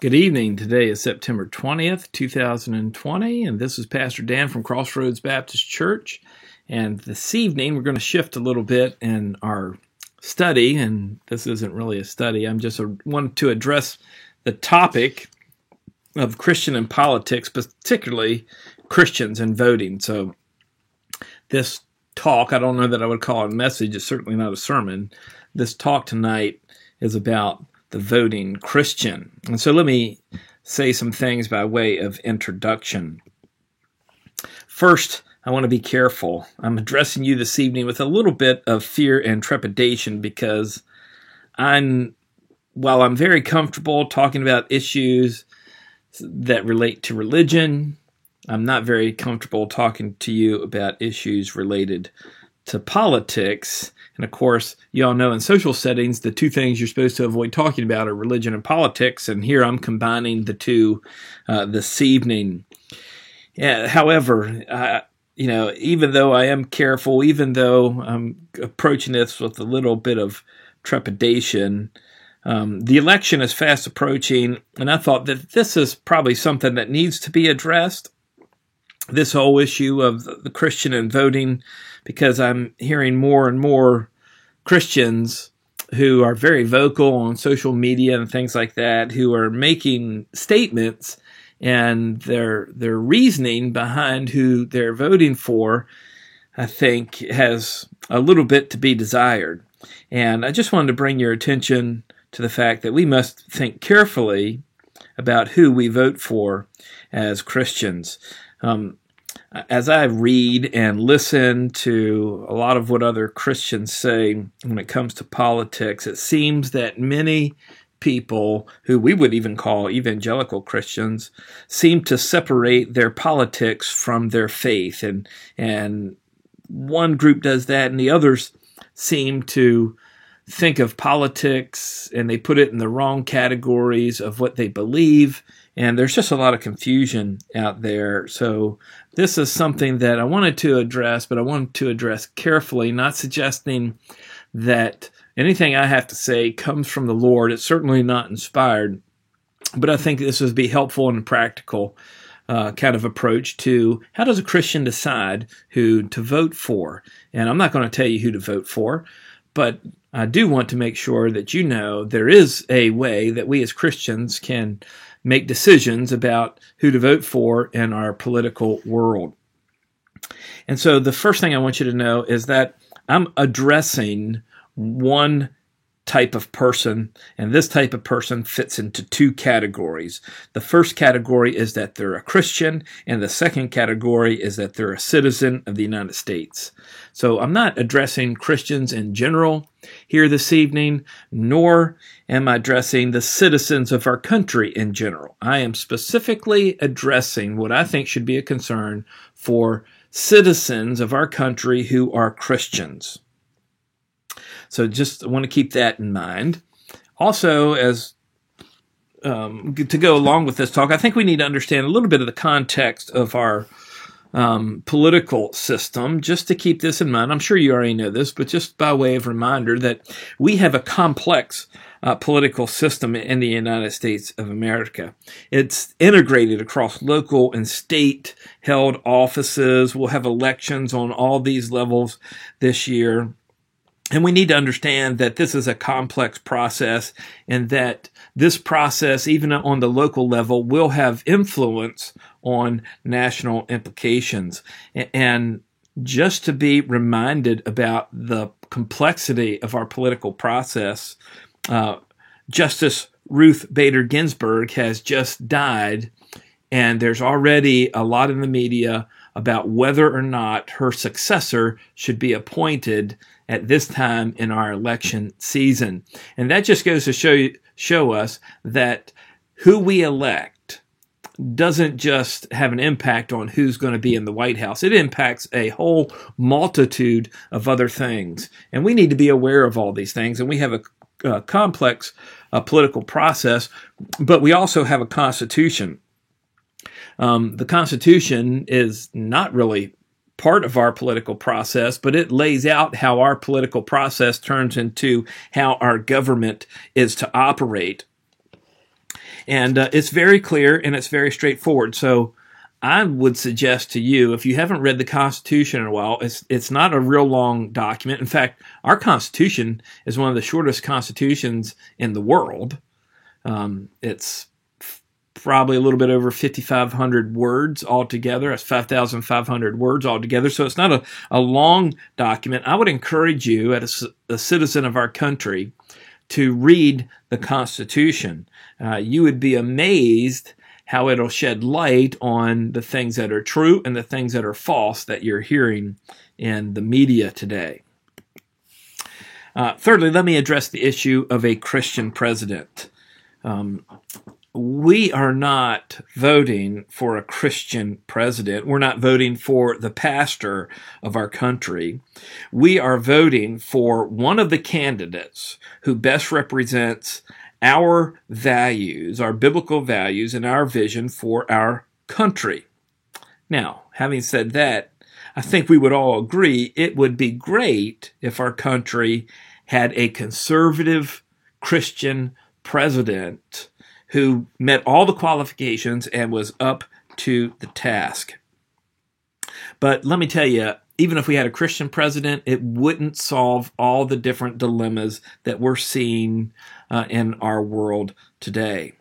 Good evening. Today is September 20th, 2020, and this is Pastor Dan from Crossroads Baptist Church. And this evening, we're going to shift a little bit in our study, and this isn't really a study. I'm just wanted to address the topic of Christian and politics, particularly Christians and voting. So this talk, I don't know that I would call it a message. It's certainly not a sermon. This talk tonight is about the voting Christian. And so let me say some things by way of introduction. First, I want to be careful. I'm addressing you this evening with a little bit of fear and trepidation because while I'm very comfortable talking about issues that relate to religion, I'm not very comfortable talking to you about issues related to politics. And of course, you all know in social settings, the two things you're supposed to avoid talking about are religion and politics. And here I'm combining the two this evening. However, even though I am careful, even though I'm approaching this with a little bit of trepidation, the election is fast approaching. And I thought that this is probably something that needs to be addressed. This whole issue of the Christian and voting, because I'm hearing more and more Christians who are very vocal on social media and things like that, who are making statements, and their reasoning behind who they're voting for, I think, has a little bit to be desired. And I just wanted to bring your attention to the fact that we must think carefully about who we vote for as Christians. As I read and listen to a lot of what other Christians say when it comes to politics, it seems that many people who we would even call evangelical Christians seem to separate their politics from their faith. And one group does that, and the others seem to think of politics and they put it in the wrong categories of what they believe. And there's just a lot of confusion out there. So this is something that I wanted to address, but I wanted to address carefully, not suggesting that anything I have to say comes from the Lord. It's certainly not inspired, but I think this would be helpful and practical kind of approach to how does a Christian decide who to vote for? And I'm not going to tell you who to vote for, but I do want to make sure that you know there is a way that we as Christians can make decisions about who to vote for in our political world. And so the first thing I want you to know is that I'm addressing one type of person, and this type of person fits into two categories. The first category is that they're a Christian, and the second category is that they're a citizen of the United States. So I'm not addressing Christians in general here this evening, nor am I addressing the citizens of our country in general. I am specifically addressing what I think should be a concern for citizens of our country who are Christians. So just want to keep that in mind. Also, as to go along with this talk, I think we need to understand a little bit of the context of our political system, just to keep this in mind. I'm sure you already know this, but just by way of reminder that we have a complex political system in the United States of America. It's integrated across local and state-held offices. We'll have elections on all these levels this year. And we need to understand that this is a complex process and that this process, even on the local level, will have influence on national implications. And just to be reminded about the complexity of our political process, Justice Ruth Bader Ginsburg has just died, and there's already a lot in the media about whether or not her successor should be appointed at this time in our election season. And that just goes to show us that who we elect doesn't just have an impact on who's going to be in the White House. It impacts a whole multitude of other things. And we need to be aware of all these things. And we have a complex political process, but we also have a constitution. The Constitution is not really part of our political process, but it lays out how our political process turns into how our government is to operate. And it's very clear and it's very straightforward. So I would suggest to you, if you haven't read the Constitution in a while, it's not a real long document. In fact, our Constitution is one of the shortest constitutions in the world. It's probably a little bit over 5,500 words altogether. That's 5,500 words altogether. So it's not a long document. I would encourage you, as a citizen of our country, to read the Constitution. You would be amazed how it'll shed light on the things that are true and the things that are false that you're hearing in the media today. Thirdly, let me address the issue of a Christian president. We are not voting for a Christian president. We're not voting for the pastor of our country. We are voting for one of the candidates who best represents our values, our biblical values, and our vision for our country. Now, having said that, I think we would all agree it would be great if our country had a conservative Christian president who met all the qualifications and was up to the task. But let me tell you, even if we had a Christian president, it wouldn't solve all the different dilemmas that we're seeing in our world today.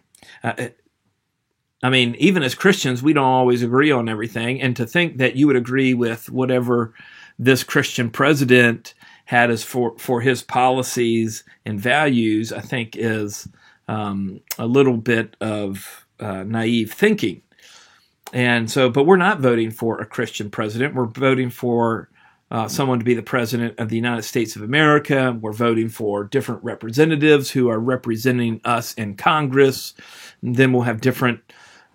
I mean, even as Christians, we don't always agree on everything. And to think that you would agree with whatever this Christian president had as for his policies and values, I think is a little bit of naive thinking. And so, but we're not voting for a Christian president. We're voting for someone to be the president of the United States of America. We're voting for different representatives who are representing us in Congress. And then we'll have different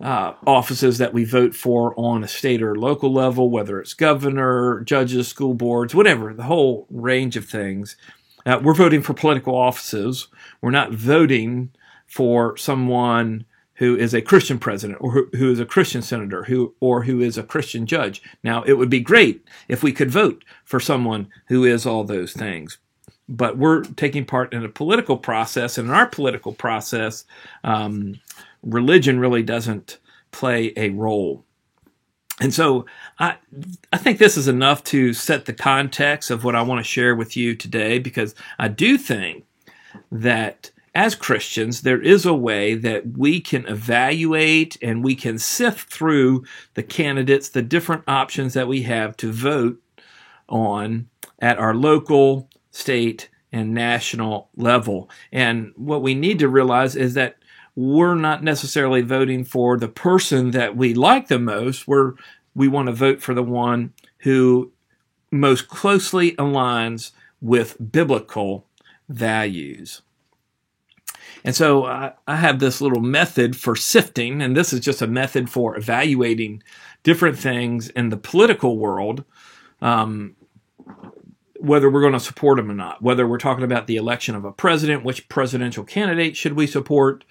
offices that we vote for on a state or local level, whether it's governor, judges, school boards, whatever, the whole range of things. We're voting for political offices. We're not voting for someone who is a Christian president or who is a Christian senator or who is a Christian judge. Now, it would be great if we could vote for someone who is all those things. But we're taking part in a political process, and in our political process, religion really doesn't play a role. And so I think this is enough to set the context of what I want to share with you today, because I do think that as Christians, there is a way that we can evaluate and we can sift through the candidates, the different options that we have to vote on at our local, state, and national level. And what we need to realize is that we're not necessarily voting for the person that we like the most. We want to vote for the one who most closely aligns with biblical values. And so I have this little method for sifting, and this is just a method for evaluating different things in the political world, whether we're going to support them or not, whether we're talking about the election of a president, which presidential candidate should we support,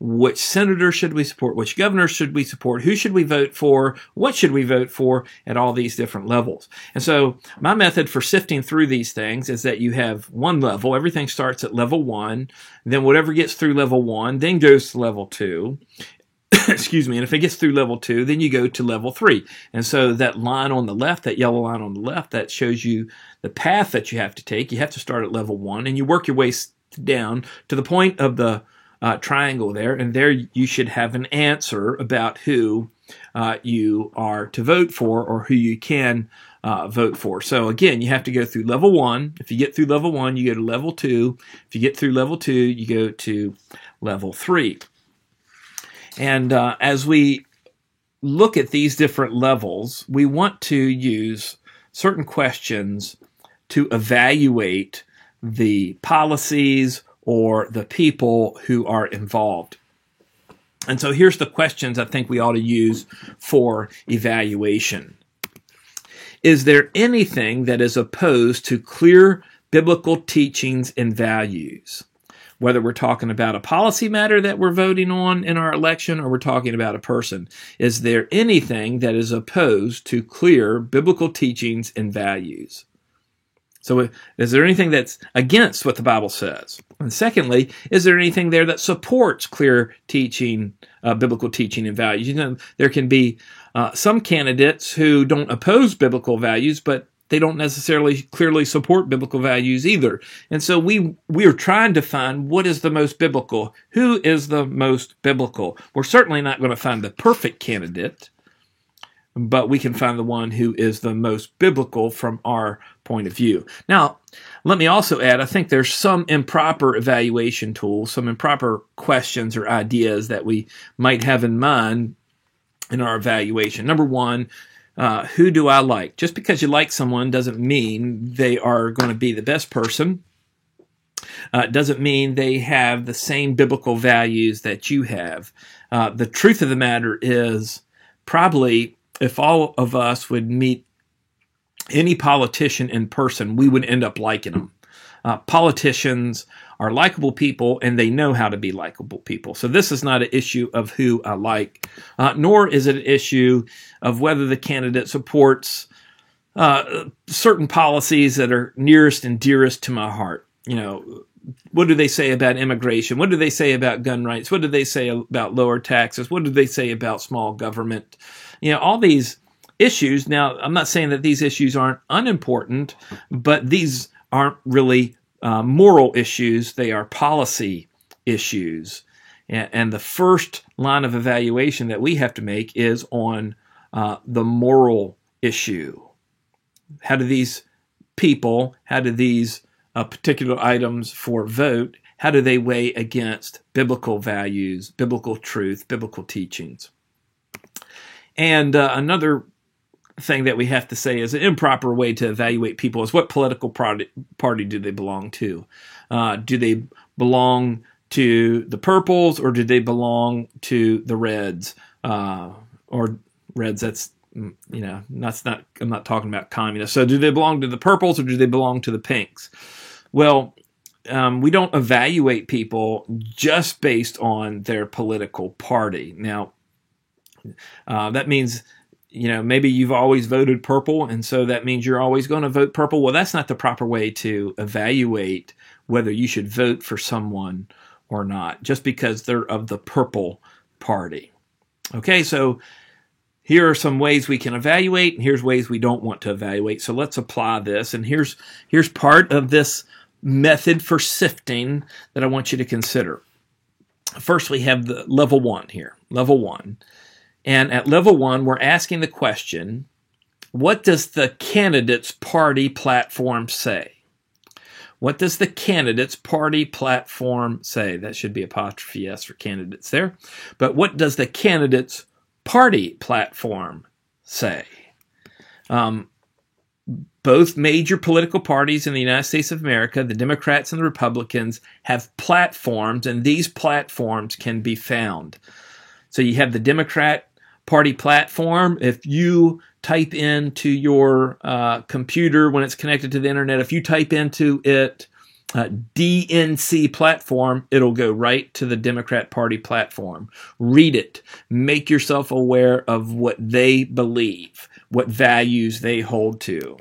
which senator should we support, which governor should we support, who should we vote for, what should we vote for at all these different levels. And so my method for sifting through these things is that you have one level. Everything starts at level 1. Then whatever gets through level 1 then goes to level 2. Excuse me. And if it gets through level 2, then you go to level 3. And so that line on the left, that yellow line on the left, that shows you the path that you have to take. You have to start at level 1 and you work your way down to the point of the triangle there, and there you should have an answer about who you are to vote for or who you can vote for. So again, you have to go through level 1. If you get through level 1, you go to level 2. If you get through level 2, you go to level 3. And as we look at these different levels, we want to use certain questions to evaluate the policies or the people who are involved. And so here's the questions I think we ought to use for evaluation. Is there anything that is opposed to clear biblical teachings and values? Whether we're talking about a policy matter that we're voting on in our election or we're talking about a person, is there anything that is opposed to clear biblical teachings and values? So is there anything that's against what the Bible says? And secondly, is there anything there that supports clear teaching, biblical teaching and values? You know, there can be some candidates who don't oppose biblical values, but they don't necessarily clearly support biblical values either. And so we are trying to find what is the most biblical. Who is the most biblical? We're certainly not going to find the perfect candidate, but we can find the one who is the most biblical from our point of view. Now, let me also add, I think there's some improper evaluation tools, some improper questions or ideas that we might have in mind in our evaluation. Number one, who do I like? Just because you like someone doesn't mean they are going to be the best person. It doesn't mean they have the same biblical values that you have. The truth of the matter is, probably if all of us would meet any politician in person, we would end up liking them. Politicians are likable people, and they know how to be likable people. So this is not an issue of who I like, nor is it an issue of whether the candidate supports certain policies that are nearest and dearest to my heart. You know, what do they say about immigration? What do they say about gun rights? What do they say about lower taxes? What do they say about small government? You know, all these issues. Now, I'm not saying that these issues aren't unimportant, but these aren't really moral issues. They are policy issues. And the first line of evaluation that we have to make is on the moral issue. How do these people, how do these particular items for vote, how do they weigh against biblical values, biblical truth, biblical teachings? And another thing that we have to say is an improper way to evaluate people is what political party do they belong to? Do they belong to the purples, or do they belong to the reds? Or reds, that's, you know, that's not, I'm not talking about communists. So do they belong to the purples, or do they belong to the pinks? Well, we don't evaluate people just based on their political party. Now, that means, you know, maybe you've always voted purple, and so that means you're always going to vote purple. Well, that's not the proper way to evaluate whether you should vote for someone or not, just because they're of the purple party. Okay, so here are some ways we can evaluate, and here's ways we don't want to evaluate. So let's apply this, and here's part of this method for sifting that I want you to consider. First, we have the level one here, level one. And at level one, we're asking the question, what does the candidate's party platform say? What does the candidate's party platform say? That should be apostrophe S for candidates there. But what does the candidate's party platform say? Both major political parties in the United States of America, the Democrats and the Republicans, have platforms, and these platforms can be found. So you have the Democrat Party platform. If you type into your computer when it's connected to the internet, if you type into it DNC platform, it'll go right to the Democrat Party platform. Read it. Make yourself aware of what they believe, what values they hold to.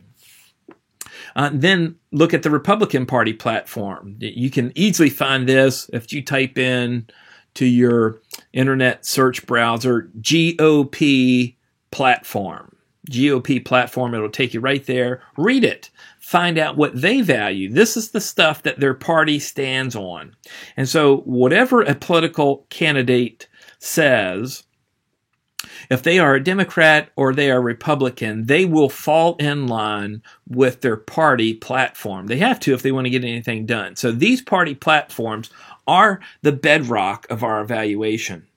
Then look at the Republican Party platform. You can easily find this if you type in to your internet search browser, GOP platform. GOP platform, it'll take you right there. Read it. Find out what they value. This is the stuff that their party stands on. And so whatever a political candidate says, if they are a Democrat or they are Republican, they will fall in line with their party platform. They have to if they want to get anything done. So these party platforms are the bedrock of our evaluation.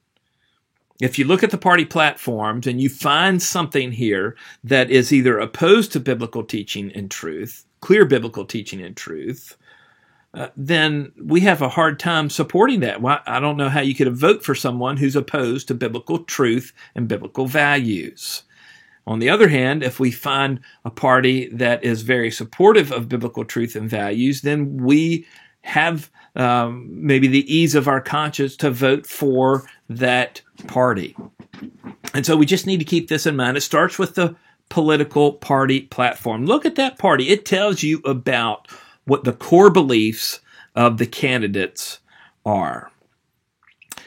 If you look at the party platforms and you find something here that is either opposed to biblical teaching and truth, clear biblical teaching and truth, then we have a hard time supporting that. Well, I don't know how you could vote for someone who's opposed to biblical truth and biblical values. On the other hand, if we find a party that is very supportive of biblical truth and values, then we have maybe the ease of our conscience to vote for that party. And so we just need to keep this in mind. It starts with the political party platform. Look at that party. It tells you about what the core beliefs of the candidates are.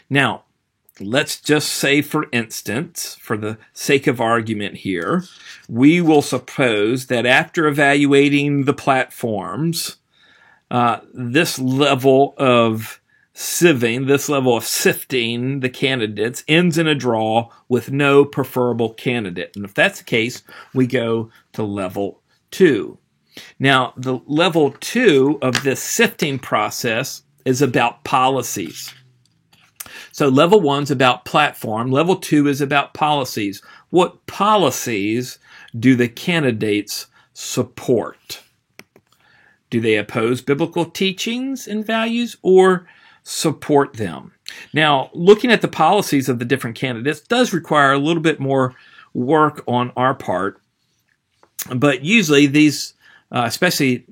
Now, let's just say, for instance, for the sake of argument here, we will suppose that after evaluating the platforms, this level of sieving, this level of sifting the candidates ends in a draw with no preferable candidate. And if that's the case, we go to level 2. Now, the level 2 of this sifting process is about policies. So level 1 is about platform. Level 2 is about policies. What policies do the candidates support? Do they oppose biblical teachings and values or support them? Now, looking at the policies of the different candidates does require a little bit more work on our part, but usually these, especially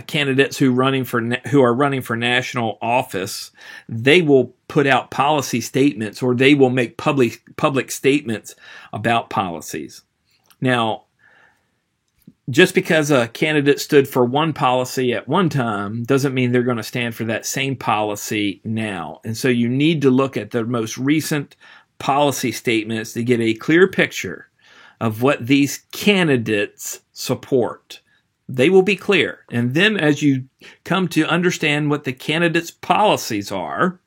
candidates who are running for national office, they will put out policy statements, or they will make public statements about policies. Now, just because a candidate stood for one policy at one time doesn't mean they're going to stand for that same policy now. And so you need to look at the most recent policy statements to get a clear picture of what these candidates support. They will be clear. And then as you come to understand what the candidates' policies are,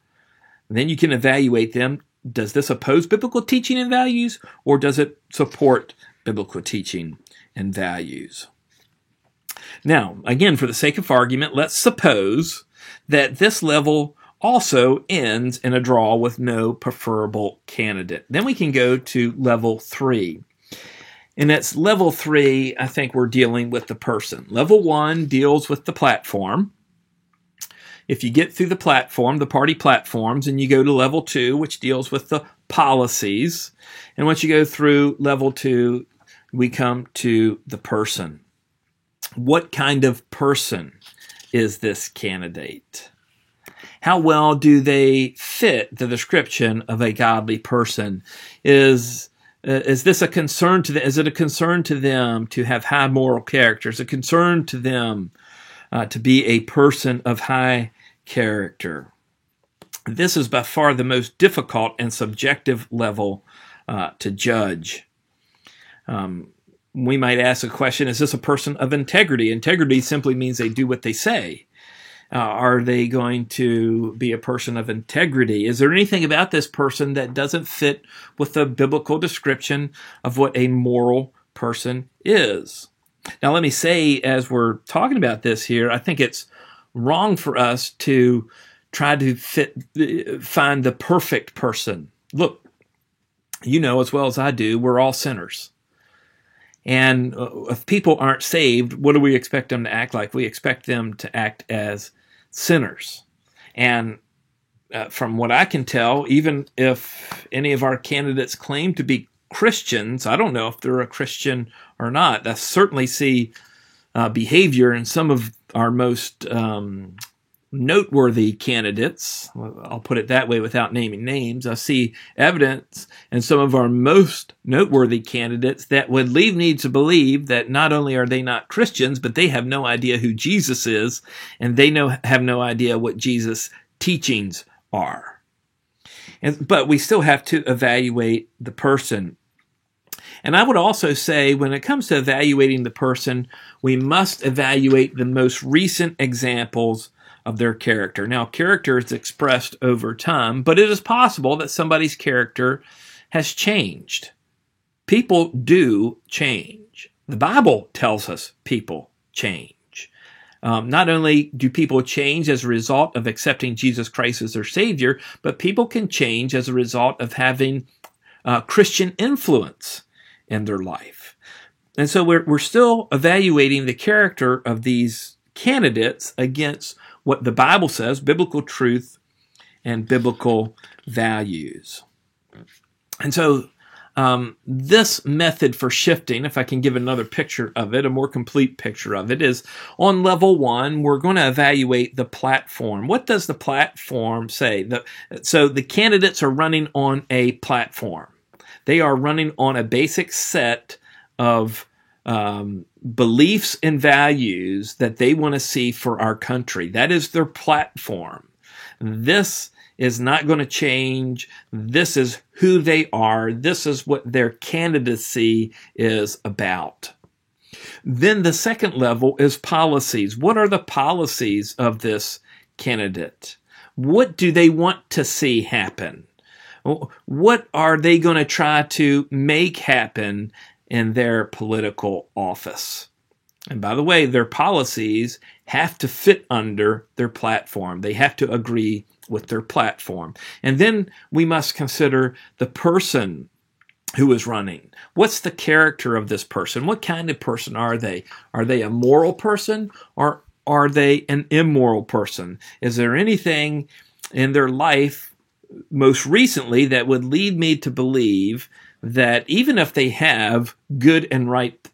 then you can evaluate them. Does this oppose biblical teaching and values, or does it support biblical teaching and values? Now, again, for the sake of argument, let's suppose that this level also ends in a draw with no preferable candidate. Then we can go to level 3. And that's level 3, I think we're dealing with the person. Level 1 deals with the platform. If you get through the platform, the party platforms, and you go to level 2, which deals with the policies, and once you go through level 2, we come to the person. What kind of person is this candidate? How well do they fit the description of a godly person? Is this a concern to them? Is it a concern to them to have high moral character? Is it a concern to them to be a person of high character? This is by far the most difficult and subjective level to judge. We might ask a question, is this a person of integrity? Integrity simply means they do what they say. Are they going to be a person of integrity? Is there anything about this person that doesn't fit with the biblical description of what a moral person is? Now, let me say, as we're talking about this here, I think it's wrong for us to try to find the perfect person. Look, you know as well as I do, we're all sinners. And if people aren't saved, what do we expect them to act like? We expect them to act as sinners. And from what I can tell, even if any of our candidates claim to be Christians, I don't know if they're a Christian or not. I certainly see behavior in some of our most noteworthy candidates. I'll put it that way without naming names. I see evidence in some of our most noteworthy candidates that would lead me to believe that not only are they not Christians, but they have no idea who Jesus is, and they have no idea what Jesus' teachings are. But we still have to evaluate the person. And I would also say, when it comes to evaluating the person, we must evaluate the most recent examples of their character. Now, character is expressed over time, but it is possible that somebody's character has changed. People do change. The Bible tells us people change. Not only do people change as a result of accepting Jesus Christ as their Savior, but people can change as a result of having Christian influence in their life. And so we're still evaluating the character of these candidates against what the Bible says, biblical truth and biblical values. And so this method for shifting, if I can give another picture of it, a more complete picture of it, is on level 1, we're going to evaluate the platform. What does the platform say? So the candidates are running on a platform. They are running on a basic set of beliefs and values that they want to see for our country. That is their platform. This is not going to change. This is who they are. This is what their candidacy is about. Then the second level is policies. What are the policies of this candidate? What do they want to see happen? What are they going to try to make happen in their political office? And by the way, their policies have to fit under their platform. They have to agree with their platform. And then we must consider the person who is running. What's the character of this person? What kind of person are they? Are they a moral person, or are they an immoral person? Is there anything in their life most recently that would lead me to believe that even if they have good and right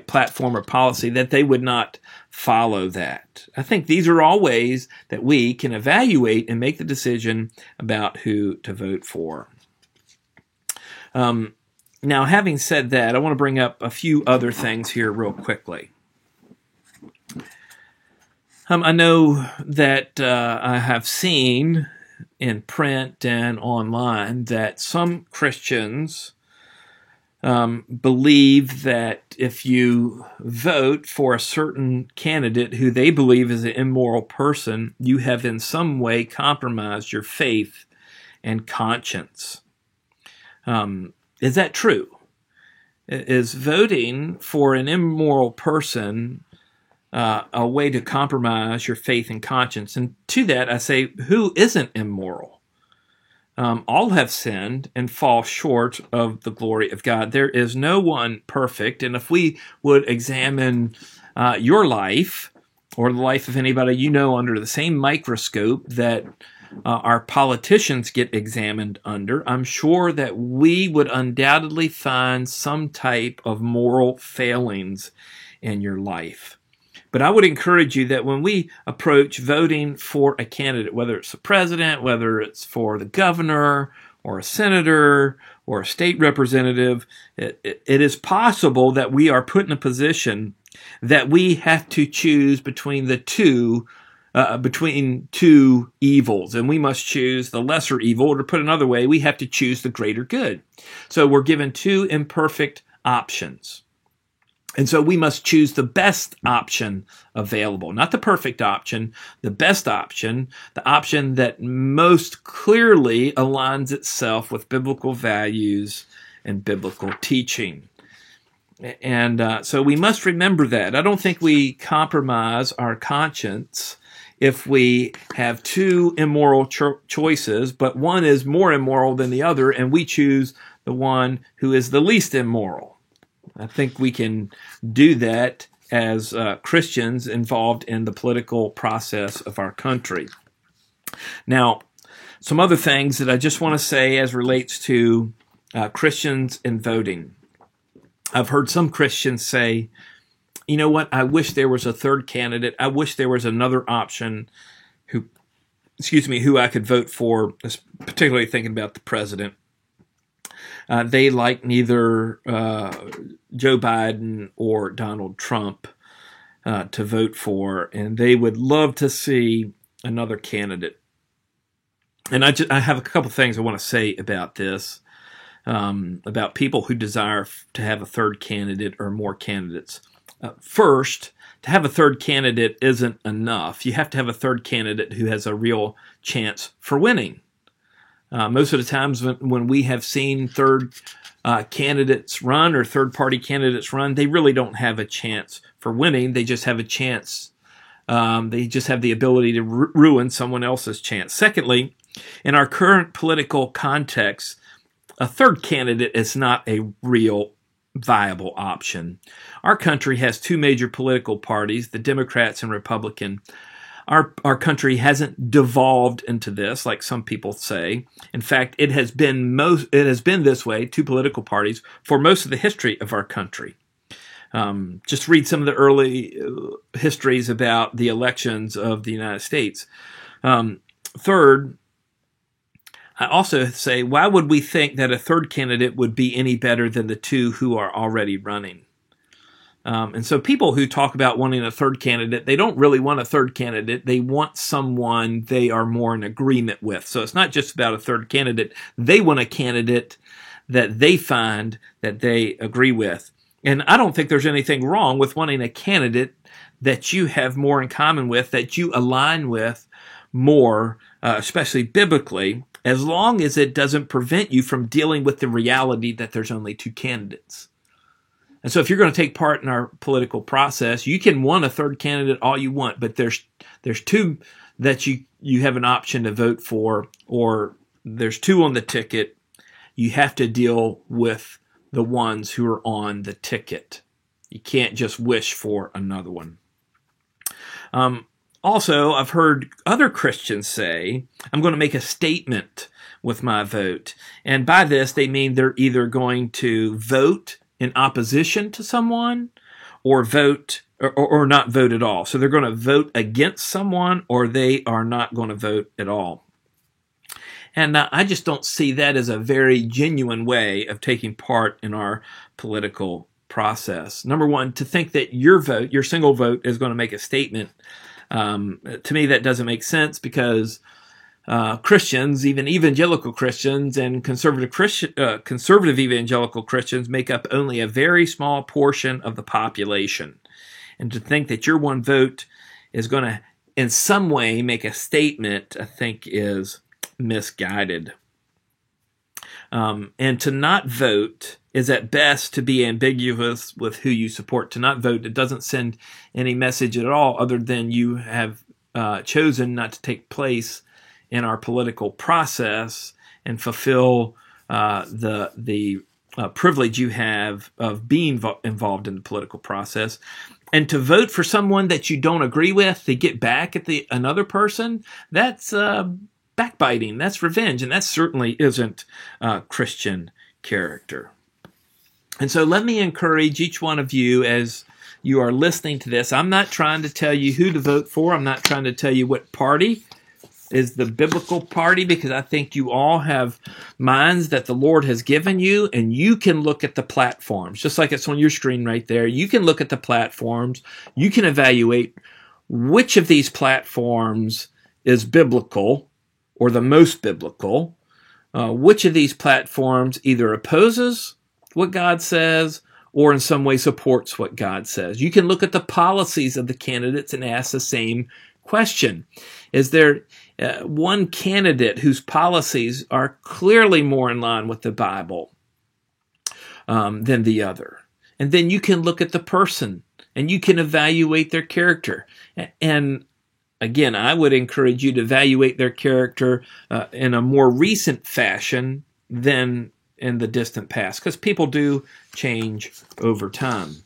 platform or policy, that they would not follow that? I think these are all ways that we can evaluate and make the decision about who to vote for. Now, having said that, I want to bring up a few other things here real quickly. I know that I have seen in print and online that some Christians believe that if you vote for a certain candidate who they believe is an immoral person, you have in some way compromised your faith and conscience. Is that true? Is voting for an immoral person a way to compromise your faith and conscience? And to that, I say, who isn't immoral? All have sinned and fall short of the glory of God. There is no one perfect. And if we would examine your life or the life of anybody you know under the same microscope that our politicians get examined under, I'm sure that we would undoubtedly find some type of moral failings in your life. But I would encourage you that when we approach voting for a candidate, whether it's the president, whether it's for the governor or a senator or a state representative, it is possible that we are put in a position that we have to choose between two evils, and we must choose the lesser evil, or to put another way, we have to choose the greater good. So we're given two imperfect options. And so we must choose the best option available, not the perfect option, the best option, the option that most clearly aligns itself with biblical values and biblical teaching. And so we must remember that. I don't think we compromise our conscience if we have two immoral choices, but one is more immoral than the other, and we choose the one who is the least immoral. I think we can do that as Christians involved in the political process of our country. Now, some other things that I just want to say as relates to Christians and voting. I've heard some Christians say, you know what, I wish there was a third candidate. I wish there was another option who I could vote for, particularly thinking about the president. They like neither Joe Biden or Donald Trump to vote for, and they would love to see another candidate. And I have a couple things I want to say about this, about people who desire to have a third candidate or more candidates. First, to have a third candidate isn't enough. You have to have a third candidate who has a real chance for winning. Most of the times when we have seen third candidates run or third-party candidates run, they really don't have a chance for winning. They just have a chance. They just have the ability to ruin someone else's chance. Secondly, in our current political context, a third candidate is not a real viable option. Our country has two major political parties, the Democrats and Republican. Our country hasn't devolved into this, like some people say. In fact, it has been this way, two political parties, for most of the history of our country. Just read some of the early histories about the elections of the United States. Third, I also say, why would we think that a third candidate would be any better than the two who are already running? And so people who talk about wanting a third candidate, they don't really want a third candidate. They want someone they are more in agreement with. So it's not just about a third candidate. They want a candidate that they find that they agree with. And I don't think there's anything wrong with wanting a candidate that you have more in common with, that you align with more, especially biblically, as long as it doesn't prevent you from dealing with the reality that there's only two candidates. And so if you're going to take part in our political process, you can want a third candidate all you want, but there's two that you have an option to vote for, or there's two on the ticket. You have to deal with the ones who are on the ticket. You can't just wish for another one. Also, I've heard other Christians say, I'm going to make a statement with my vote. And by this, they mean they're either going to vote in opposition to someone or vote or not vote at all. So they're going to vote against someone, or they are not going to vote at all. And I just don't see that as a very genuine way of taking part in our political process. Number one, to think that your vote, your single vote, is going to make a statement, to me that doesn't make sense, because Christians, even evangelical Christians and conservative evangelical Christians, make up only a very small portion of the population. And to think that your one vote is going to in some way make a statement, I think is misguided. And to not vote is at best to be ambiguous with who you support. To not vote, it doesn't send any message at all other than you have chosen not to take place in our political process and fulfill the privilege you have of being involved in the political process. And to vote for someone that you don't agree with to get back at another person, that's backbiting, that's revenge, and that certainly isn't Christian character. And so let me encourage each one of you as you are listening to this. I'm not trying to tell you who to vote for. I'm not trying to tell you what party is the biblical party, because I think you all have minds that the Lord has given you, and you can look at the platforms, just like it's on your screen right there. You can look at the platforms. You can evaluate which of these platforms is biblical or the most biblical, which of these platforms either opposes what God says or in some way supports what God says. You can look at the policies of the candidates and ask the same question. Is there one candidate whose policies are clearly more in line with the Bible than the other? And then you can look at the person and you can evaluate their character. And again, I would encourage you to evaluate their character in a more recent fashion than in the distant past, because people do change over time.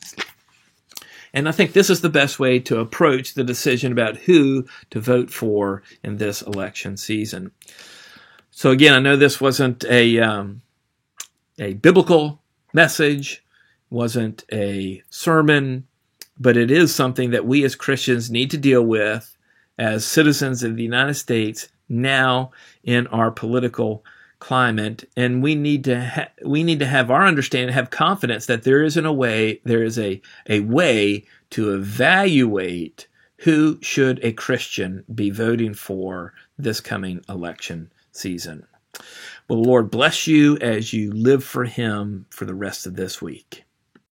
And I think this is the best way to approach the decision about who to vote for in this election season. So again, I know this wasn't a biblical message, wasn't a sermon, but it is something that we as Christians need to deal with as citizens of the United States now in our political climate, and we need to have our understanding, have confidence that there is a way to evaluate who should a Christian be voting for this coming election season. Well, Lord bless you as you live for Him for the rest of this week.